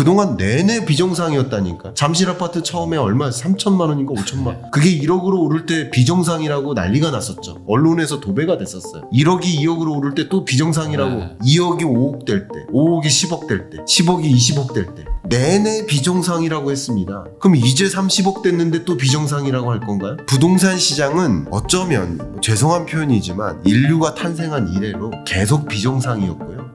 그동안 내내 비정상이었다니까. 잠실 아파트 처음에 얼마 3천만 원인가 5천만 원. 그게 1억으로 오를 때 비정상이라고 난리가 났었죠. 언론에서 도배가 됐었어요. 1억이 2억으로 오를 때 또 비정상이라고. 2억이 5억 될 때, 5억이 10억 될 때, 10억이 20억 될 때 내내 비정상이라고 했습니다. 그럼 이제 30억 됐는데 또 비정상이라고 할 건가요? 부동산 시장은 어쩌면 죄송한 표현이지만 인류가 탄생한 이래로 계속 비정상이었고요.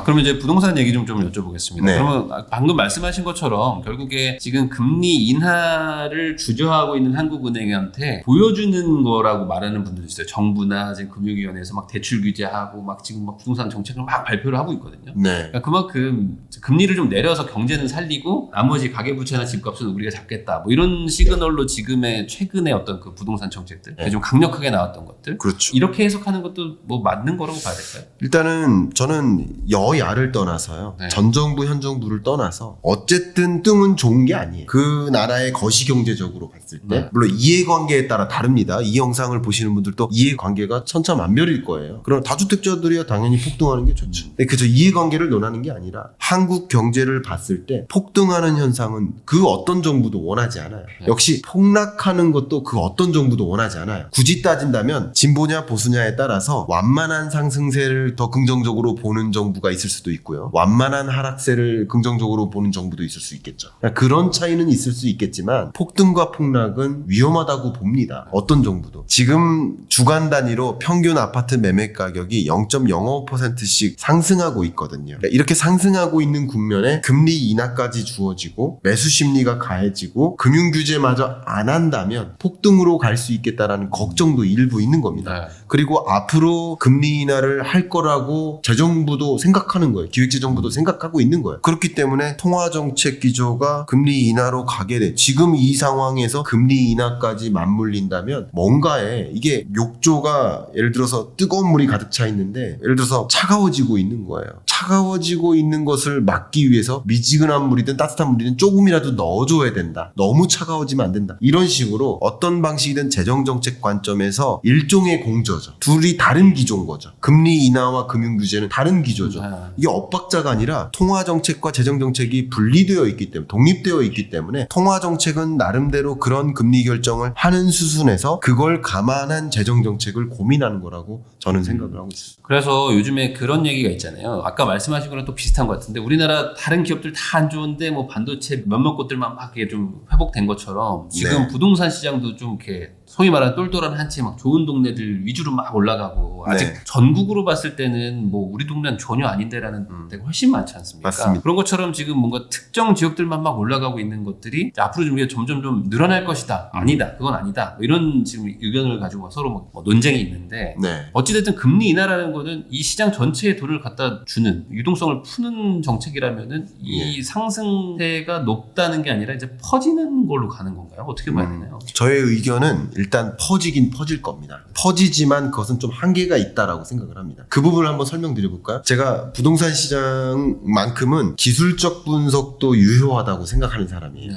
그러면 이제 부동산 얘기 좀 여쭤보겠습니다. 네. 그러면 방금 말씀하신 것처럼 결국에 지금 금리 인하를 주저하고 있는 한국은행한테 보여주는 거라고 말하는 분들도 있어요. 정부나 지금 금융위원회에서 막 대출 규제하고 막 지금 막 부동산 정책을 막 발표를 하고 있거든요. 네. 그러니까 그만큼 금리를 좀 내려서 경제는 살리고 나머지 가계부채나 집값은 우리가 잡겠다. 뭐 이런 시그널로 지금의 최근의 어떤 그 부동산 정책들 네. 좀 강력하게 나왔던 것들 그렇죠. 이렇게 해석하는 것도 뭐 맞는 거라고 봐야 될까요? 일단은 저는 여야를 떠나서요. 네. 전 정부, 현 정부를 떠나서 어쨌든 뚱은 좋은 게 아니에요. 그 나라의 거시경제적으로 봤을 때 네. 물론 이해관계에 따라 다릅니다. 이 영상을 보시는 분들도 이해관계가 천차만별일 거예요. 그럼 다주택자들이야 당연히 폭등하는 게 좋죠. 근데 그저 이해관계를 논하는 게 아니라 한국 경제를 봤을 때 폭등하는 현상은 그 어떤 정부도 원하지 않아요. 네. 역시 폭락하는 것도 그 어떤 정부도 원하지 않아요. 굳이 따진다면 진보냐 보수냐에 따라서 완만한 상승세를 더 긍정적으로 보는 정부가 있을 수도 있고요. 완만한 하락세를 긍정적으로 보는 정부도 있을 수 있겠죠. 그런 차이는 있을 수 있겠지만 폭등과 폭락은 위험하다고 봅니다. 어떤 정부도. 지금 주간 단위로 평균 아파트 매매 가격이 0.05%씩 상승하고 있거든요. 이렇게 상승하고 있는 국면에 금리 인하까지 주어지고 매수 심리가 가해지고 금융 규제마저 안 한다면 폭등으로 갈 수 있겠다라는 걱정도 일부 있는 겁니다. 네. 그리고 앞으로 금리 인하를 할 거라고 재정부도 생각하는 거예요. 기획재정부도 생각하고 있는 거예요. 그렇기 때문에 통화정책 기조가 금리 인하로 가게 돼. 지금 이 상황에서 금리 인하까지 맞물린다면 뭔가에 이게 욕조가 예를 들어서 뜨거운 물이 가득 차 있는데 예를 들어서 차가워지고 있는 거예요. 차가워지고 있는 것을 막기 위해서 미지근한 물이든 따뜻한 물이든 조금이라도 넣어줘야 된다. 너무 차가워지면 안 된다. 이런 식으로 어떤 방식이든 재정정책 관점에서 일종의 공조죠. 둘이 다른 기조인 거죠. 금리 인하와 금융규제는 다른 기조죠. 이게 엇박자가 아니라 통화정책과 재정정책이 분리되어 있기 때문에 독립되어 있기 때문에 통화정책은 나름대로 그런 금리 결정을 하는 수순에서 그걸 감안한 재정정책을 고민하는 거라고 저는 생각을 하고 있습니다. 그래서 요즘에 그런 얘기가 있잖아요. 아까 말씀하신 거랑 또 비슷한 것 같은데 우리나라 다른 기업들 다 안 좋은데 뭐 반도체 몇몇 곳들만 막 이게 좀 회복된 것처럼 지금 네. 부동산 시장도 좀 이렇게 소위 말하는 똘똘한 한치 막 좋은 동네들 위주로 막 올라가고 아직 네. 전국으로 봤을 때는 뭐 우리 동네는 전혀 아닌데라는 데가 훨씬 많지 않습니까? 맞습니다. 그런 것처럼 지금 뭔가 특정 지역들만 막 올라가고 있는 것들이 앞으로 좀 점점 좀 늘어날 것이다. 아니다. 그건 아니다. 뭐 이런 지금 의견을 가지고 서로 뭐 논쟁이 있는데 네. 어찌됐든 금리 인하라는 거는 이 시장 전체에 돈을 갖다 주는 유동성을 푸는 정책이라면은 이 상승세가 높다는 게 아니라 이제 퍼지는 걸로 가는 건가요? 어떻게 봐야 되나요? 저의 의견은 일단 퍼지긴 퍼질 겁니다. 퍼지지만 그것은 좀 한계가 있다라고 생각을 합니다. 그 부분을 한번 설명드려볼까요? 제가 부동산 시장만큼은 기술적 분석도 유효하다고 생각하는 사람이에요.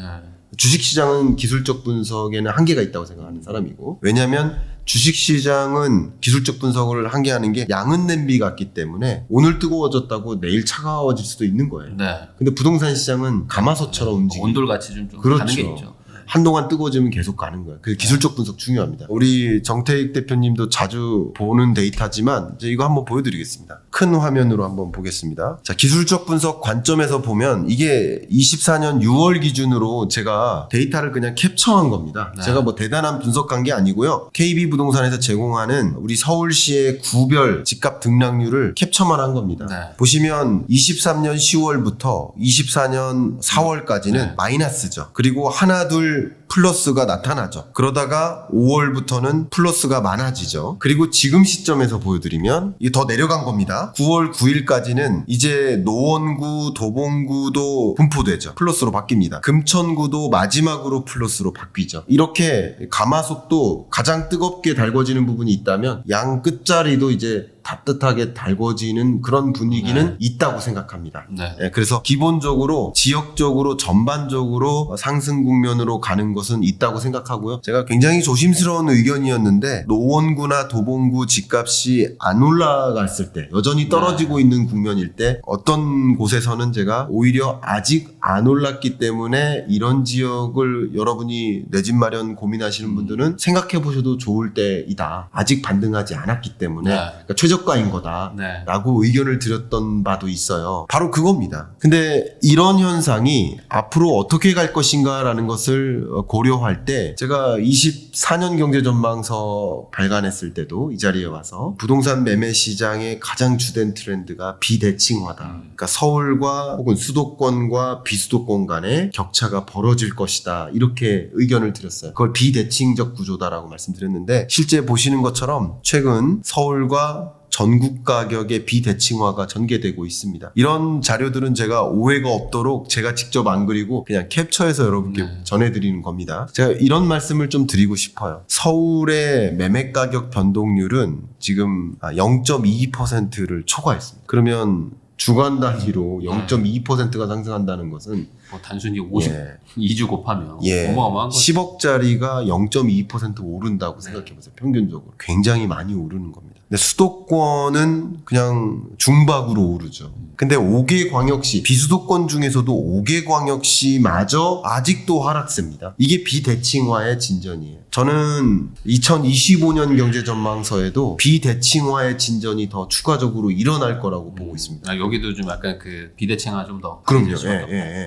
주식시장은 기술적 분석에는 한계가 있다고 생각하는 사람이고 왜냐하면 주식시장은 기술적 분석을 한계하는 게 양은 냄비 같기 때문에 오늘 뜨거워졌다고 내일 차가워질 수도 있는 거예요. 네. 근데 부동산 시장은 가마솥처럼 움직이고 온돌같이 좀 그렇죠. 가는 게 있죠. 한동안 뜨거워지면 계속 가는 거예요. 그 기술적 분석 중요합니다. 우리 정태익 대표님도 자주 보는 데이터지만 이제 이거 한번 보여드리겠습니다. 큰 화면으로 한번 보겠습니다. 자, 기술적 분석 관점에서 보면 이게 24년 6월 기준으로 제가 데이터를 그냥 캡처한 겁니다. 네. 제가 뭐 대단한 분석한 게 아니고요. KB부동산에서 제공하는 우리 서울시의 구별 집값 등락률을 캡처만 한 겁니다. 네. 보시면 23년 10월부터 24년 4월까지는 네. 마이너스죠. 그리고 하나 둘 플러스가 나타나죠. 그러다가 5월부터는 플러스가 많아지죠. 그리고 지금 시점에서 보여드리면 이게 더 내려간 겁니다. 9월 9일까지는 이제 노원구, 도봉구도 분포되죠. 플러스로 바뀝니다. 금천구도 마지막으로 플러스로 바뀌죠. 이렇게 가마솥도 가장 뜨겁게 달궈지는 부분이 있다면 양 끝자리도 이제 따뜻하게 달궈지는 그런 분위기는 있다고 생각합니다. 예, 그래서 기본적으로 지역적으로 전반적으로 상승 국면으로 가는 것은 있다고 생각하고요. 제가 굉장히 조심스러운 의견이었는데 노원구나 도봉구 집값이 안 올라갔을 때 여전히 떨어지고 있는 국면일 때 어떤 곳에서는 제가 오히려 아직 안 올랐기 때문에 이런 지역을 여러분이 내 집 마련 고민하시는 분들은 생각해 보셔도 좋을 때이다. 아직 반등하지 않았기 때문에 그러니까 최저가인 거다. 라고 의견을 드렸던 바도 있어요. 바로 그겁니다. 근데 이런 현상이 앞으로 어떻게 갈 것인가라는 것을 고려할 때 제가 24년 경제전망서 발간했을 때도 이 자리에 와서 부동산 매매 시장의 가장 주된 트렌드가 비대칭화다. 그러니까 서울과 혹은 수도권과 비수도권 간의 격차가 벌어질 것이다. 이렇게 의견을 드렸어요. 그걸 비대칭적 구조다라고 말씀드렸는데 실제 보시는 것처럼 최근 서울과 전국 가격의 비대칭화가 전개되고 있습니다. 이런 자료들은 제가 오해가 없도록 제가 직접 안 그리고 그냥 캡처해서 여러분께 전해드리는 겁니다. 제가 이런 말씀을 좀 드리고 싶어요. 서울의 매매 가격 변동률은 지금 0.22%를 초과했습니다. 그러면 주간 단위로 0.2%가 상승한다는 것은 뭐 단순히 2주 곱하면 어마어마한 거죠. 10억짜리가 0.2% 오른다고 생각해보세요. 평균적으로. 굉장히 많이 오르는 겁니다. 근데 수도권은 그냥 중박으로 오르죠. 근데 5개 광역시, 비수도권 중에서도 5개 광역시마저 아직도 하락세입니다. 이게 비대칭화의 진전이에요. 저는 2025년 경제전망서에도 비대칭화의 진전이 더 추가적으로 일어날 거라고 보고 있습니다. 여기도 좀 약간 그 비대칭화 좀 더. 그럼요.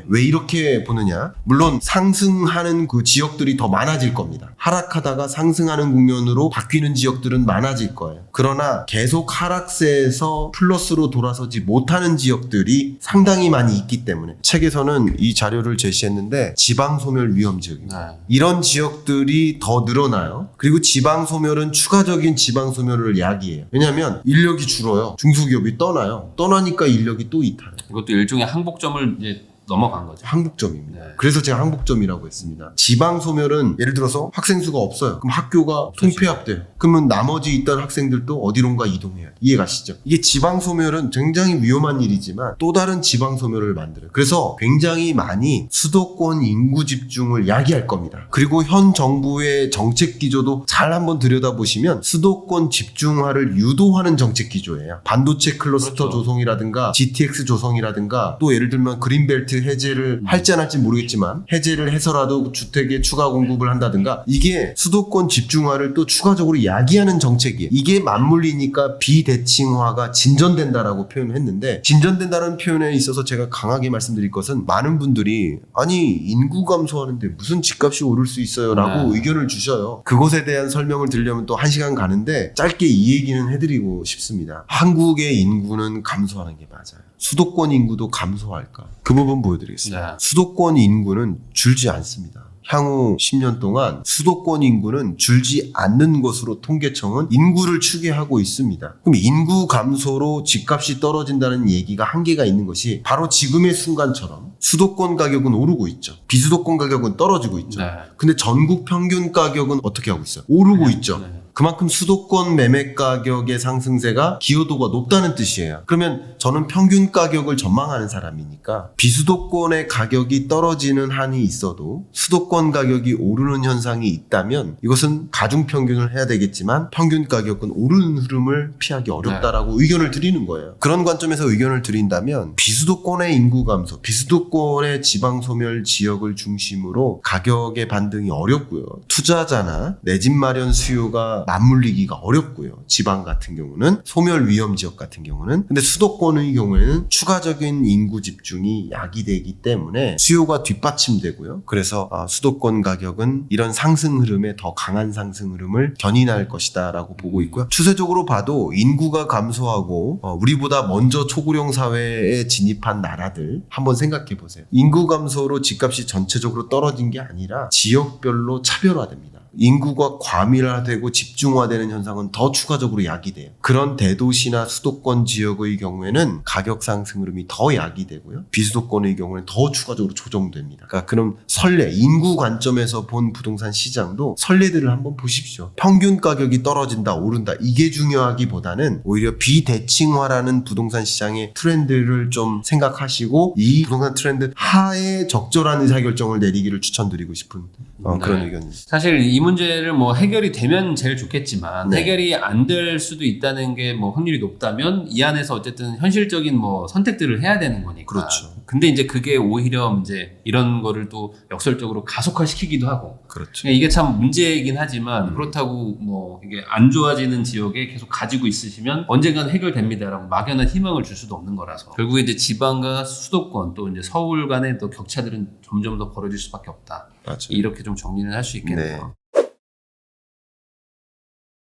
왜 이렇게 보느냐? 물론 상승하는 그 지역들이 더 많아질 겁니다. 하락하다가 상승하는 국면으로 바뀌는 지역들은 많아질 거예요. 그러나 계속 하락세에서 플러스로 돌아서지 못하는 지역들이 상당히 많이 있기 때문에 책에서는 이 자료를 제시했는데 지방소멸 위험 지역입니다. 이런 지역들이 더 늘어나요. 그리고 지방소멸은 추가적인 지방소멸을 야기해요. 왜냐하면 인력이 줄어요. 중소기업이 떠나요. 떠나니까 인력이 또 이탈해요. 이것도 일종의 항복점을 이제 넘어간 거죠. 항복점입니다. 그래서 제가 항복점이라고 했습니다. 지방 소멸은 예를 들어서 학생 수가 없어요. 그럼 학교가 통폐합돼요. 그러면 나머지 있던 학생들도 어디론가 이동해요. 이해가시죠? 이게 지방 소멸은 굉장히 위험한 일이지만 또 다른 지방 소멸을 만들어요. 그래서 굉장히 많이 수도권 인구 집중을 야기할 겁니다. 그리고 현 정부의 정책 기조도 잘 한번 들여다보시면 수도권 집중화를 유도하는 정책 기조예요. 반도체 클러스터 조성이라든가 GTX 조성이라든가 또 예를 들면 그린벨트 해제를 할지 안 할지 모르겠지만 해제를 해서라도 주택에 추가 공급을 한다든가 이게 수도권 집중화를 또 추가적으로 야기하는 정책이에요. 이게 맞물리니까 비대칭화가 진전된다라고 표현을 했는데 진전된다는 표현에 있어서 제가 강하게 말씀드릴 것은 많은 분들이 아니 인구 감소하는데 무슨 집값이 오를 수 있어요 라고 의견을 주셔요. 그것에 대한 설명을 드리려면 또 1시간 가는데 짧게 이 얘기는 해드리고 싶습니다. 한국의 인구는 감소하는 게 맞아요. 수도권 인구도 감소할까? 그 부분 보여드리겠습니다. 수도권 인구는 줄지 않습니다. 향후 10년 동안 수도권 인구는 줄지 않는 것으로 통계청은 인구를 추계하고 있습니다. 그럼 인구 감소로 집값이 떨어진다는 얘기가 한계가 있는 것이 바로 지금의 순간처럼 수도권 가격은 오르고 있죠. 비수도권 가격은 떨어지고 있죠. 근데 전국 평균 가격은 어떻게 하고 있어요? 오르고 있죠. 그만큼 수도권 매매 가격의 상승세가 기여도가 높다는 뜻이에요. 그러면 저는 평균 가격을 전망하는 사람이니까 비수도권의 가격이 떨어지는 한이 있어도 수도권 가격이 오르는 현상이 있다면 이것은 가중평균을 해야 되겠지만 평균 가격은 오르는 흐름을 피하기 어렵다라고 의견을 드리는 거예요. 그런 관점에서 의견을 드린다면 비수도권의 인구 감소, 비수도권의 지방소멸 지역을 중심으로 가격의 반등이 어렵고요. 투자자나 내 집 마련 수요가 맞물리기가 어렵고요. 지방 같은 경우는 소멸 위험 지역 같은 경우는 근데 수도권의 경우에는 추가적인 인구 집중이 야기되기 때문에 수요가 뒷받침되고요. 그래서 수도권 가격은 이런 상승 흐름에 더 강한 상승 흐름을 견인할 것이다 라고 보고 있고요. 추세적으로 봐도 인구가 감소하고 우리보다 먼저 초고령 사회에 진입한 나라들 한번 생각해 보세요. 인구 감소로 집값이 전체적으로 떨어진 게 아니라 지역별로 차별화됩니다. 인구가 과밀화되고 집중화되는 현상은 더 추가적으로 야기돼요. 그런 대도시나 수도권 지역의 경우에는 가격 상승 흐름이 더 야기되고요. 비수도권의 경우에는 더 추가적으로 조정됩니다. 그러니까 그럼 선례, 인구 관점에서 본 부동산 시장도 선례들을 한번 보십시오. 평균 가격이 떨어진다, 오른다 이게 중요하기보다는 오히려 비대칭화라는 부동산 시장의 트렌드를 좀 생각하시고 이 부동산 트렌드 하에 적절한 의사결정을 내리기를 추천드리고 싶은 그런 의견입니다. 사실 이 문제를 뭐 해결이 되면 제일 좋겠지만 네. 해결이 안 될 수도 있다는 게 뭐 확률이 높다면 이 안에서 어쨌든 현실적인 뭐 선택들을 해야 되는 거니까. 그렇죠. 근데 이제 그게 오히려 이제 이런 거를 또 역설적으로 가속화시키기도 하고. 그렇죠. 그러니까 이게 참 문제이긴 하지만 그렇다고 뭐 이게 안 좋아지는 지역에 계속 가지고 있으시면 언젠가는 해결됩니다라고 막연한 희망을 줄 수도 없는 거라서 결국에 이제 지방과 수도권 또 이제 서울 간의 또 격차들은 점점 더 벌어질 수밖에 없다. 맞아요. 이렇게 좀 정리를 할 수 있겠네요. 네.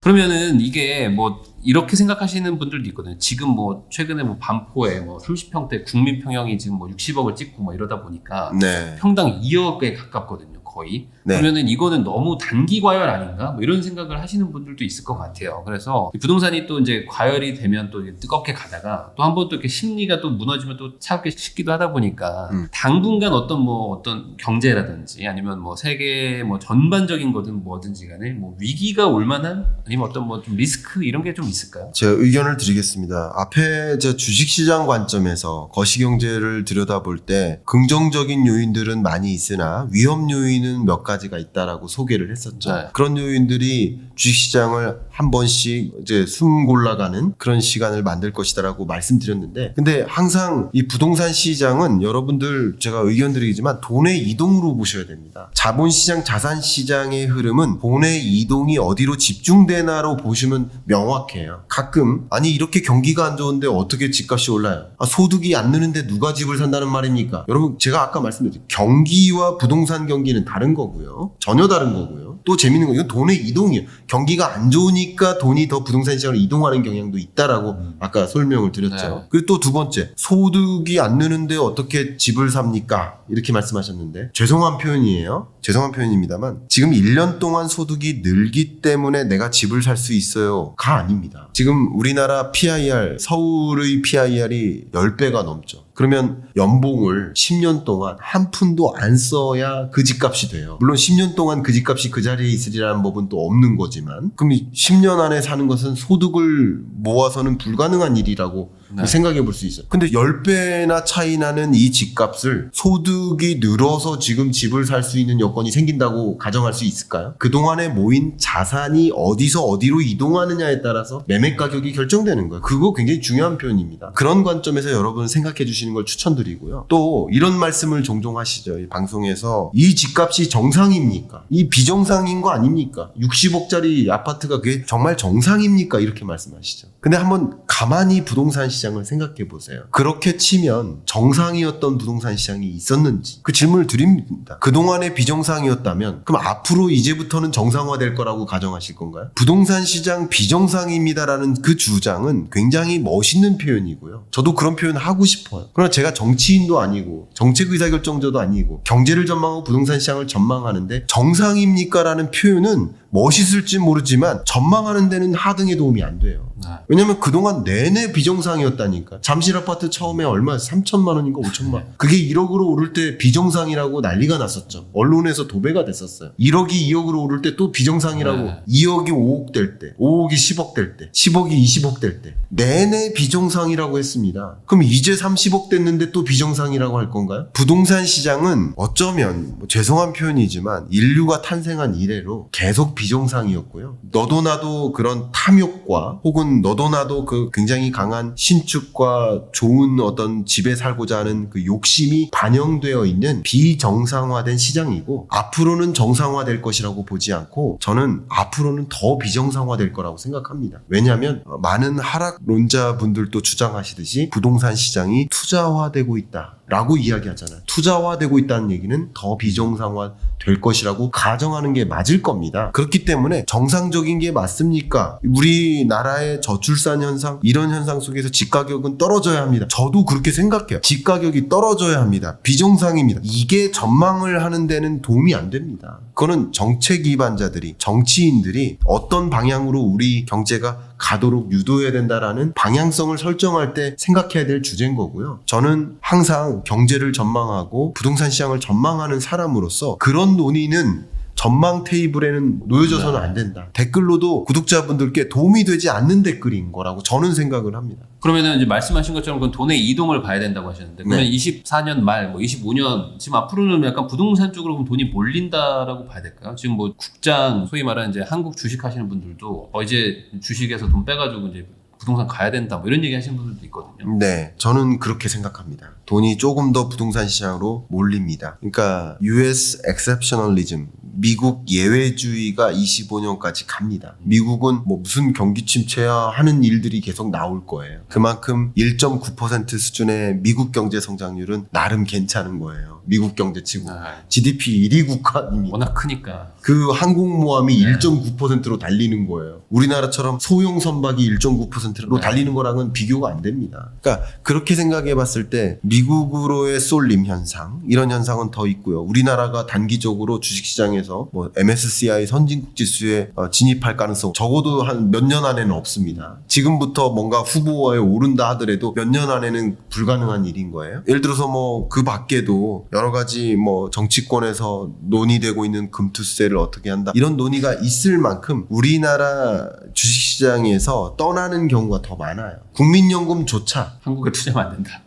그러면은 이게 뭐 이렇게 생각하시는 분들도 있거든요. 지금 뭐 최근에 뭐 반포에 뭐 30평대 국민평형이 지금 뭐 60억을 찍고 뭐 이러다 보니까 네. 평당 2억에 가깝거든요, 거의. 네. 그러면은 이거는 너무 단기 과열 아닌가? 뭐 이런 생각을 하시는 분들도 있을 것 같아요. 그래서 이 부동산이 또 이제 과열이 되면 또 이게 뜨겁게 가다가 또 한 번 또 이렇게 심리가 또 무너지면 또 차갑게 식기도 하다 보니까 당분간 어떤 경제라든지 아니면 뭐 세계 뭐 전반적인 거든 뭐든지 간에 뭐 위기가 올 만한 아니면 어떤 뭐 좀 리스크 이런 게 좀 있을까요? 제가 의견을 드리겠습니다. 앞에 제 주식시장 관점에서 거시경제를 들여다볼 때 긍정적인 요인들은 많이 있으나 위험 요인은 몇 가지가 있다라고 소개를 했었죠. 네. 그런 요인들이 주식시장을 한 번씩 이제 숨 골라가는 그런 시간을 만들 것이다라고 말씀드렸는데, 근데 항상 이 부동산 시장은 여러분들 제가 의견 드리지만 돈의 이동으로 보셔야 됩니다. 자본시장, 자산시장의 흐름은 돈의 이동이 어디로 집중되나로 보시면 명확해요. 가끔 아니 이렇게 경기가 안 좋은데 어떻게 집값이 올라요? 소득이 안 느는데 누가 집을 산다는 말입니까? 여러분 제가 아까 말씀드렸죠. 경기와 부동산 경기는 다른 거고요. 전혀 다른 거고요. 또 재밌는 건 이건 돈의 이동이에요. 경기가 안 좋으니까 돈이 더 부동산 시장으로 이동하는 경향도 있다라고 아까 설명을 드렸죠. 네. 그리고 또 두 번째, 소득이 안 느는데 어떻게 집을 삽니까? 이렇게 말씀하셨는데 죄송한 표현이에요. 죄송한 표현입니다만 지금 1년 동안 소득이 늘기 때문에 내가 집을 살 수 있어요가 아닙니다. 지금 우리나라 PIR, 서울의 PIR이 10배가 넘죠. 그러면 연봉을 10년 동안 한 푼도 안 써야 그 집값이 돼요. 물론 10년 동안 그 집값이 그 자리에 있으리라는 법은 또 없는 거지만, 그럼 10년 안에 사는 것은 소득을 모아서는 불가능한 일이라고 생각해 볼 수 있어요. 근데 10배나 차이 나는 이 집값을 소득이 늘어서 지금 집을 살 수 있는 여건이 생긴다고 가정할 수 있을까요? 그동안에 모인 자산이 어디서 어디로 이동하느냐에 따라서 매매 가격이 결정되는 거예요. 그거 굉장히 중요한 표현입니다. 그런 관점에서 여러분 생각해 주시는 걸 추천드리고요. 또 이런 말씀을 종종 하시죠. 이 방송에서 이 집값이 정상입니까? 이 비정상인 거 아닙니까? 60억짜리 아파트가 그게 정말 정상입니까? 이렇게 말씀하시죠. 근데 한번 가만히 부동산 시장을 생각해 보세요. 그렇게 치면 정상이었던 부동산 시장이 있었는지 그 질문을 드립니다. 그동안에 비정상이었다면 그럼 앞으로 이제부터는 정상화될 거라고 가정하실 건가요? 부동산 시장 비정상입니다라는 그 주장은 굉장히 멋있는 표현이고요. 저도 그런 표현 하고 싶어요. 그러나 제가 정치인도 아니고 정책 의사결정자도 아니고 경제를 전망하고 부동산 시장을 전망하는데 정상입니까? 라는 표현은 멋있을지 모르지만 전망하는 데는 하등의 도움이 안 돼요. 왜냐면 그동안 내내 비정상이었다니까. 잠실 아파트 처음에 얼마였어요? 3천만 원인가 5천만 원. 그게 1억으로 오를 때 비정상이라고 난리가 났었죠. 언론에서 도배가 됐었어요. 1억이 2억으로 오를 때 또 비정상이라고. 2억이 5억 될 때, 5억이 10억 될 때, 10억이 20억 될 때 내내 비정상이라고 했습니다. 그럼 이제 30억 됐는데 또 비정상이라고 할 건가요? 부동산 시장은 어쩌면 죄송한 표현이지만 인류가 탄생한 이래로 계속 비정상이었고요. 너도 나도 그런 탐욕과 혹은 너도 나도 그 굉장히 강한 신축과 좋은 어떤 집에 살고자 하는 그 욕심이 반영되어 있는 비정상화된 시장이고, 앞으로는 정상화될 것이라고 보지 않고 저는 앞으로는 더 비정상화될 거라고 생각합니다. 왜냐하면 많은 하락론자 분들도 주장하시듯이 부동산 시장이 투자화되고 있다 라고 이야기하잖아요. 투자화되고 있다는 얘기는 더 비정상화 될 것이라고 가정하는 게 맞을 겁니다. 그렇기 때문에 정상적인 게 맞습니까? 우리나라의 저출산 현상, 이런 현상 속에서 집가격은 떨어져야 합니다. 저도 그렇게 생각해요. 집가격이 떨어져야 합니다. 비정상입니다. 이게 전망을 하는 데는 도움이 안 됩니다. 그거는 정책 기반자들이, 정치인들이 어떤 방향으로 우리 경제가 가도록 유도해야 된다라는 방향성을 설정할 때 생각해야 될 주제인 거고요. 저는 항상 경제를 전망하고 부동산 시장을 전망하는 사람으로서 그런 논의는 전망 테이블에는 놓여져서는 안 된다. 댓글로도 구독자분들께 도움이 되지 않는 댓글인 거라고 저는 생각을 합니다. 그러면은 이제 말씀하신 것처럼 그건 돈의 이동을 봐야 된다고 하셨는데, 그러면 24년 말, 뭐 25년, 지금 앞으로는 약간 부동산 쪽으로 보면 돈이 몰린다라고 봐야 될까요? 지금 뭐 국장, 소위 말하는 이제 한국 주식 하시는 분들도 이제 주식에서 돈 빼가지고 이제 부동산 가야 된다, 뭐 이런 얘기 하시는 분들도 있거든요. 네, 저는 그렇게 생각합니다. 돈이 조금 더 부동산 시장으로 몰립니다. 그러니까 US exceptionalism, 미국 예외주의가 25년까지 갑니다. 미국은 뭐 무슨 경기 침체야 하는 일들이 계속 나올 거예요. 그만큼 1.9% 수준의 미국 경제 성장률은 나름 괜찮은 거예요. 미국 경제치고 GDP 1위 국가입니다. 워낙 크니까. 그 항공모함이 1.9%로 달리는 거예요. 우리나라처럼 소형 선박이 1.9%로 달리는 거랑은 비교가 안 됩니다. 그러니까 그렇게 생각해 봤을 때 미국으로의 쏠림 현상, 이런 현상은 더 있고요. 우리나라가 단기적으로 주식시장에서 뭐 MSCI 선진국 지수에 진입할 가능성 적어도 한 몇 년 안에는 없습니다. 지금부터 뭔가 후보에 오른다 하더라도 몇 년 안에는 불가능한 일인 거예요. 예를 들어서 뭐 그 밖에도 여러 가지 뭐 정치권에서 논의되고 있는 금투세를 어떻게 한다, 이런 논의가 있을 만큼 우리나라 주식시장에서 떠나는 경우가 더 많아요. 국민연금조차 한국에 투자하면 안 된다.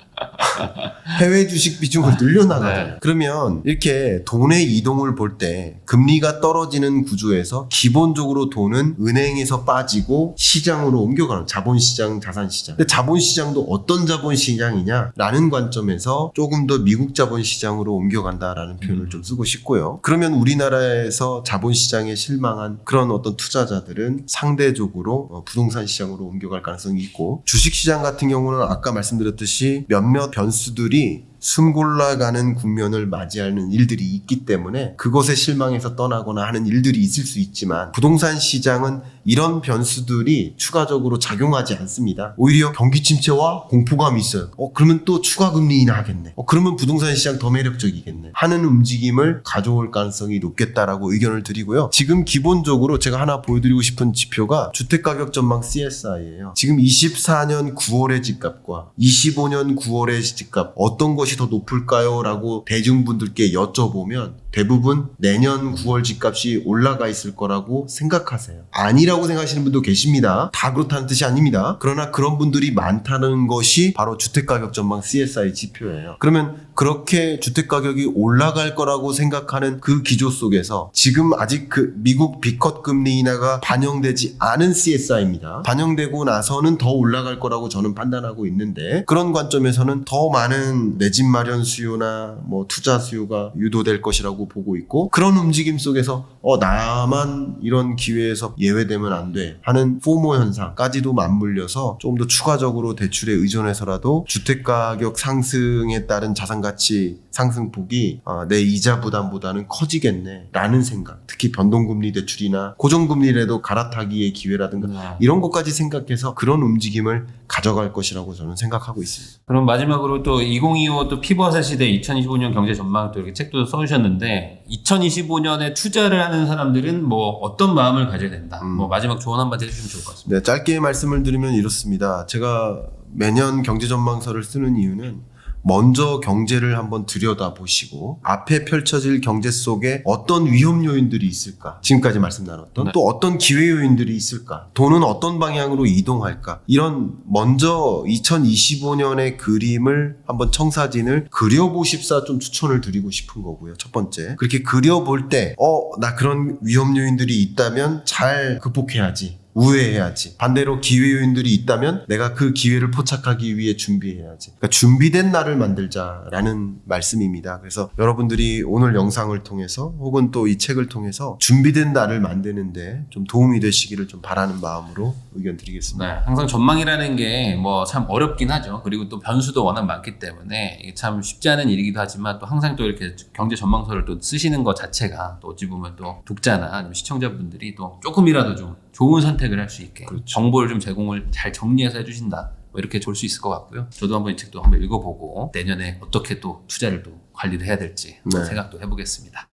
해외 주식 비중을 늘려나가요. 네. 그러면 이렇게 돈의 이동을 볼 때 금리가 떨어지는 구조에서 기본적으로 돈은 은행에서 빠지고 시장으로 옮겨가는, 자본시장, 자산시장. 근데 자본시장도 어떤 자본시장이냐라는 관점에서 조금 더 미국 자본시장으로 옮겨간다라는 표현을 좀 쓰고 싶고요. 그러면 우리나라에서 자본시장에 실망한 그런 어떤 투자자들은 상대적으로 부동산 시장으로 옮겨갈 가능성이 있고, 주식시장 같은 경우는 아까 말씀드렸듯이 몇몇 변수들이 숨 골라가는 국면을 맞이하는 일들이 있기 때문에 그것에 실망해서 떠나거나 하는 일들이 있을 수 있지만, 부동산 시장은 이런 변수들이 추가적으로 작용하지 않습니다. 오히려 경기 침체와 공포감이 있어요. 그러면 또 추가 금리 인하하겠네. 그러면 부동산 시장 더 매력적이겠네 하는 움직임을 가져올 가능성이 높겠다라고 의견을 드리고요. 지금 기본적으로 제가 하나 보여드리고 싶은 지표가 주택가격 전망 CSI예요. 지금 24년 9월의 집값과 25년 9월의 집값 어떤 것이 더 높을까요? 라고 대중분들께 여쭤보면 대부분 내년 9월 집값이 올라가 있을 거라고 생각하세요. 아니라고 생각하시는 분도 계십니다. 다 그렇다는 뜻이 아닙니다. 그러나 그런 분들이 많다는 것이 바로 주택가격 전망 CSI 지표예요. 그러면 그렇게 주택가격이 올라갈 거라고 생각하는 그 기조 속에서 지금 아직 그 미국 B컷 금리 인하가 반영되지 않은 CSI입니다. 반영되고 나서는 더 올라갈 거라고 저는 판단하고 있는데, 그런 관점에서는 더 많은 내 집 마련 수요나 뭐 투자 수요가 유도될 것이라고 보고 있고, 그런 움직임 속에서 나만 이런 기회에서 예외되면 안 돼 하는 포모 현상까지도 맞물려서 조금 더 추가적으로 대출에 의존해서라도 주택가격 상승에 따른 자산가치 상승폭이 내 이자 부담보다는 커지겠네 라는 생각, 특히 변동금리 대출이나 고정금리라도 갈아타기의 기회라든가 이런 것까지 생각해서 그런 움직임을 가져갈 것이라고 저는 생각하고 있습니다. 그럼 마지막으로 또 2025 또 피벗의 시대 2025년 경제 전망 또 이렇게 책도 써주셨는데, 2025년에 투자를 하는 사람들은 뭐 어떤 마음을 가져야 된다. 뭐 마지막 조언 한마디 해주시면 좋을 것 같습니다. 네, 짧게 말씀을 드리면 이렇습니다. 제가 매년 경제 전망서를 쓰는 이유는 먼저 경제를 한번 들여다보시고 앞에 펼쳐질 경제 속에 어떤 위험 요인들이 있을까, 지금까지 말씀 나눴던 또 어떤 기회 요인들이 있을까, 돈은 어떤 방향으로 이동할까, 이런 먼저 2025년의 그림을 한번 청사진을 그려보십사 좀 추천을 드리고 싶은 거고요. 첫 번째, 그렇게 그려볼 때 나 그런 위험 요인들이 있다면 잘 극복해야지 우회해야지. 반대로 기회 요인들이 있다면 내가 그 기회를 포착하기 위해 준비해야지. 그러니까 준비된 나를 만들자라는 말씀입니다. 그래서 여러분들이 오늘 영상을 통해서 혹은 또 이 책을 통해서 준비된 나를 만드는데 좀 도움이 되시기를 좀 바라는 마음으로 의견 드리겠습니다. 네, 항상 전망이라는 게 뭐 참 어렵긴 하죠. 그리고 또 변수도 워낙 많기 때문에 이게 참 쉽지 않은 일이기도 하지만 또 항상 또 이렇게 경제 전망서를 또 쓰시는 것 자체가 또 어찌 보면 또 독자나 아니면 시청자분들이 또 조금이라도 좀 좋은 선택을 할 수 있게 그렇죠. 정보를 좀 제공을 잘 정리해서 해주신다. 뭐 이렇게 볼 수 있을 것 같고요. 저도 한번 이 책도 한번 읽어보고 내년에 어떻게 또 투자를 또 관리를 해야 될지 네. 생각도 해보겠습니다.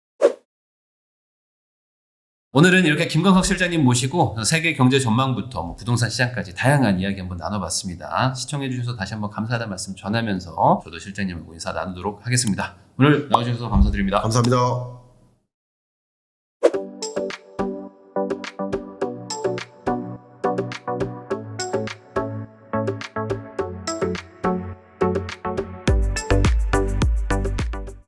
오늘은 이렇게 김광석 실장님 모시고 세계 경제 전망부터 뭐 부동산 시장까지 다양한 이야기 한번 나눠봤습니다. 시청해주셔서 다시 한번 감사하다는 말씀 전하면서 저도 실장님하고 인사 나누도록 하겠습니다. 오늘 나와주셔서 감사드립니다. 감사합니다.